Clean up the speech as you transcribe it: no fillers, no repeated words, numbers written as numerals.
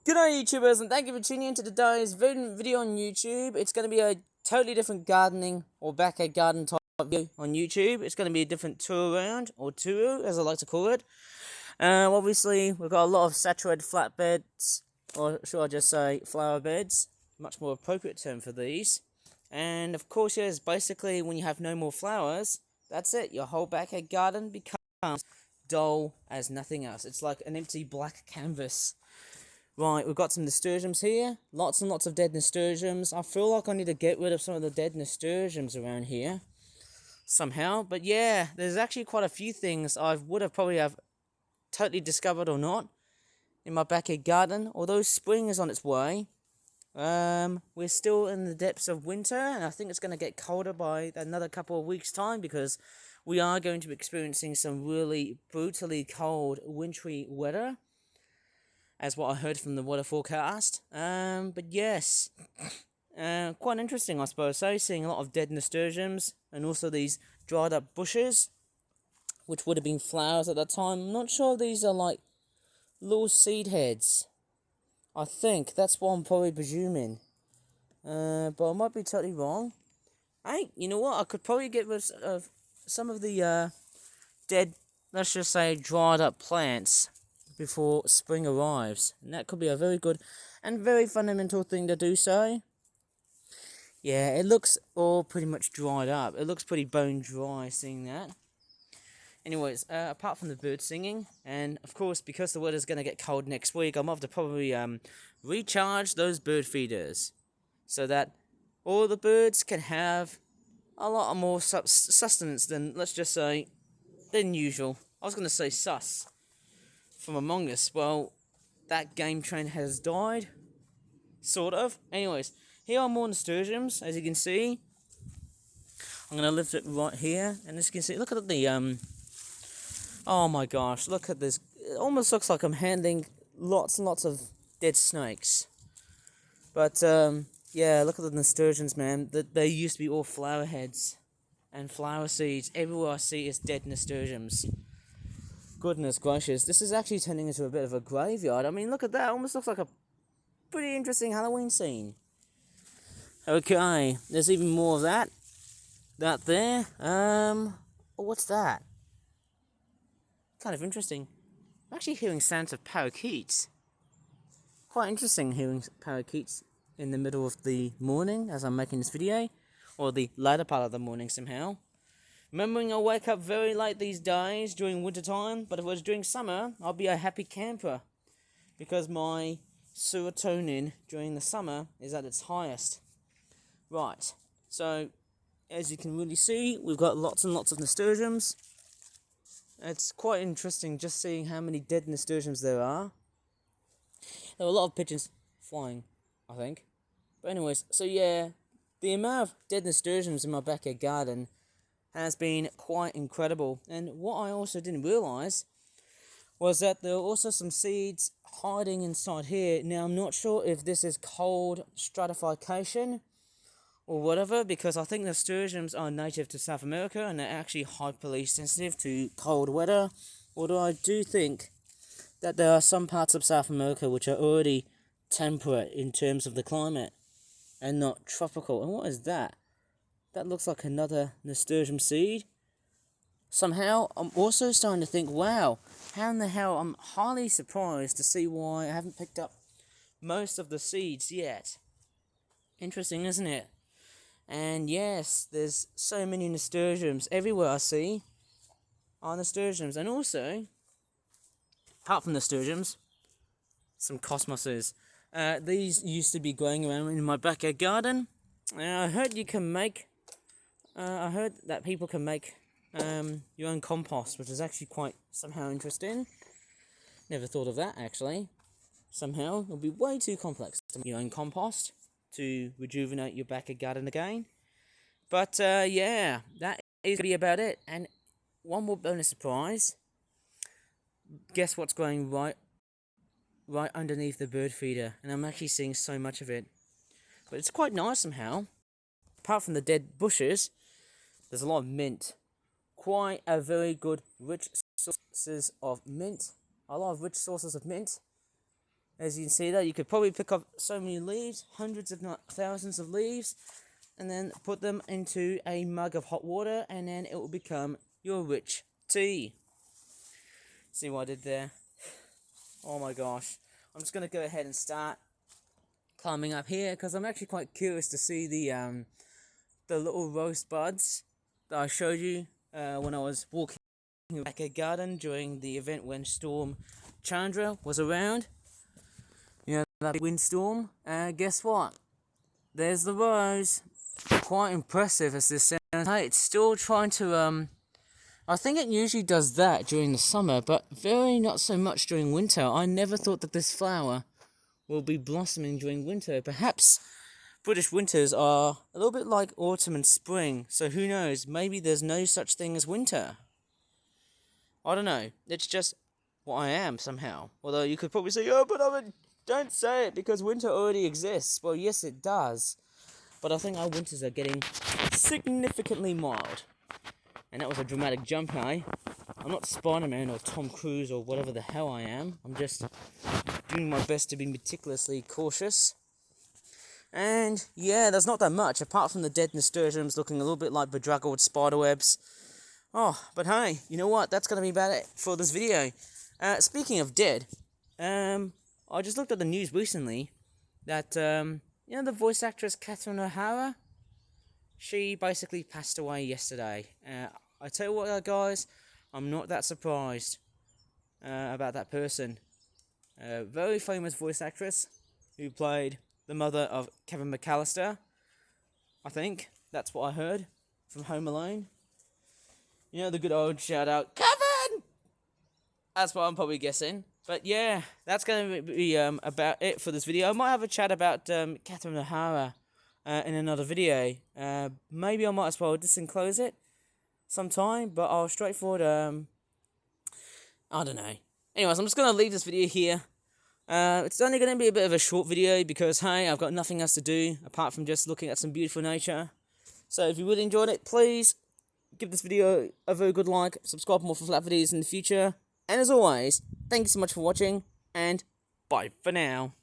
G'day YouTubers, and thank you for tuning in to today's video on YouTube. It's going to be a totally different gardening or backyard garden type video on YouTube. It's going to be a different tour around, or tour as I like to call it. Obviously, we've got a lot of saturated flatbeds, or should I just say flower beds, much more appropriate term for these. And of course, yes, basically when you have no more flowers, that's it. Your whole backyard garden becomes dull as nothing else. It's like an empty black canvas. Right, we've got some nasturtiums here. Lots and lots of dead nasturtiums. I feel like I need to get rid of some of the dead nasturtiums around here. Somehow. But yeah, there's actually quite a few things I would have probably have totally discovered or not in my backyard garden. Although spring is on its way. We're still in the depths of winter. And I think it's going to get colder by another couple of weeks' time. Because we are going to be experiencing some really brutally cold, wintry weather. As what I heard from the weather forecast. But yes, quite interesting, I suppose. So, seeing a lot of dead nasturtiums and also these dried up bushes, which would have been flowers at that time. I'm not sure if these are like little seed heads. I think that's what I'm probably presuming. But I might be totally wrong. Hey, you know what? I could probably get rid of some of the dead, let's just say, dried up plants before spring arrives, and that could be a very good and very fundamental thing to do so. Yeah, it looks all pretty much dried up. It looks pretty bone dry seeing that. Anyways, apart from the bird singing, and of course because the weather's going to get cold next week, I'm going to have to probably recharge those bird feeders so that all the birds can have a lot more sustenance than, let's just say, than usual. I was going to say sus from Among Us. Well, that game train has died. Sort of. Anyways, here are more nasturtiums, as you can see. I'm going to lift it right here. And as you can see, look at the, oh my gosh, look at this. It almost looks like I'm handling lots and lots of dead snakes. But, yeah, look at the nasturtiums, man. They used to be all flower heads and flower seeds. Everywhere I see is dead nasturtiums. Goodness gracious, this is actually turning into a bit of a graveyard. I mean, look at that. It almost looks like a pretty interesting Halloween scene. Okay, there's even more of that. That there. What's that? Kind of interesting. I'm actually hearing sounds of parakeets. Quite interesting hearing parakeets in the middle of the morning as I'm making this video. Or the latter part of the morning somehow. Remembering I wake up very late these days during winter time, but if it was during summer, I'll be a happy camper. Because my serotonin during the summer is at its highest. Right, so as you can really see, we've got lots and lots of nasturtiums. It's quite interesting just seeing how many dead nasturtiums there are. There were a lot of pigeons flying, I think. But anyways, so yeah, the amount of dead nasturtiums in my backyard garden has been quite incredible. And what I also didn't realise was that there are also some seeds hiding inside here. Now, I'm not sure if this is cold stratification or whatever, because I think nasturtiums are native to South America and they're actually hyperly sensitive to cold weather. Although I do think that there are some parts of South America which are already temperate in terms of the climate and not tropical. And what is that? That looks like another nasturtium seed. Somehow, I'm also starting to think, wow, how in the hell, I'm highly surprised to see why I haven't picked up most of the seeds yet. Interesting, isn't it? And yes, there's so many nasturtiums everywhere I see are nasturtiums. And also, apart from nasturtiums, some cosmoses. These used to be growing around in my backyard garden. I heard you can make, I heard that people can make your own compost, which is actually quite somehow interesting. Never thought of that, actually. Somehow, it'll be way too complex to make your own compost to rejuvenate your backyard garden again. But, yeah, that is going to be about it. And one more bonus surprise. Guess what's growing right underneath the bird feeder? And I'm actually seeing so much of it. But it's quite nice somehow. Apart from the dead bushes, there's a lot of mint. Quite a very good, rich sources of mint. A lot of rich sources of mint. As you can see there, you could probably pick up so many leaves, hundreds if not thousands of leaves, and then put them into a mug of hot water, and then it will become your rich tea. See what I did there? Oh my gosh. I'm just going to go ahead and start climbing up here, because I'm actually quite curious to see the little rose buds that I showed you when I was walking back a garden during the event when Storm Chandra was around. You know, that big windstorm. Guess what? There's the rose. Quite impressive as this sounds. Hey, it's still trying to, I think it usually does that during the summer, but very not so much during winter. I never thought that this flower will be blossoming during winter. Perhaps British winters are a little bit like autumn and spring, so who knows, maybe there's no such thing as winter. I don't know, it's just what I am somehow. Although you could probably say, oh, but don't say it because winter already exists. Well, yes, it does. But I think our winters are getting significantly mild. And that was a dramatic jump, hey? I'm not Spider-Man or Tom Cruise or whatever the hell I am. I'm just doing my best to be meticulously cautious. And yeah, there's not that much, apart from the dead nasturtiums looking a little bit like bedraggled spiderwebs. Oh, but hey, you know what? That's going to be about it for this video. Speaking of dead, I just looked at the news recently that, you know, the voice actress Catherine O'Hara, she basically passed away yesterday. I tell you what, guys, I'm not that surprised about that person. Very famous voice actress who played the mother of Kevin McAllister. I think that's what I heard from Home Alone. You know, the good old shout out, Kevin! That's what I'm probably guessing. But yeah, that's going to be about it for this video. I might have a chat about Catherine O'Hara in another video. Maybe I might as well disenclose it sometime, but I'll straightforward, I don't know. Anyways, I'm just going to leave this video here. It's only going to be a bit of a short video because, hey, I've got nothing else to do apart from just looking at some beautiful nature. So if you really enjoyed it, please give this video a very good like, subscribe for more for flat videos in the future, and as always, thank you so much for watching, and bye for now.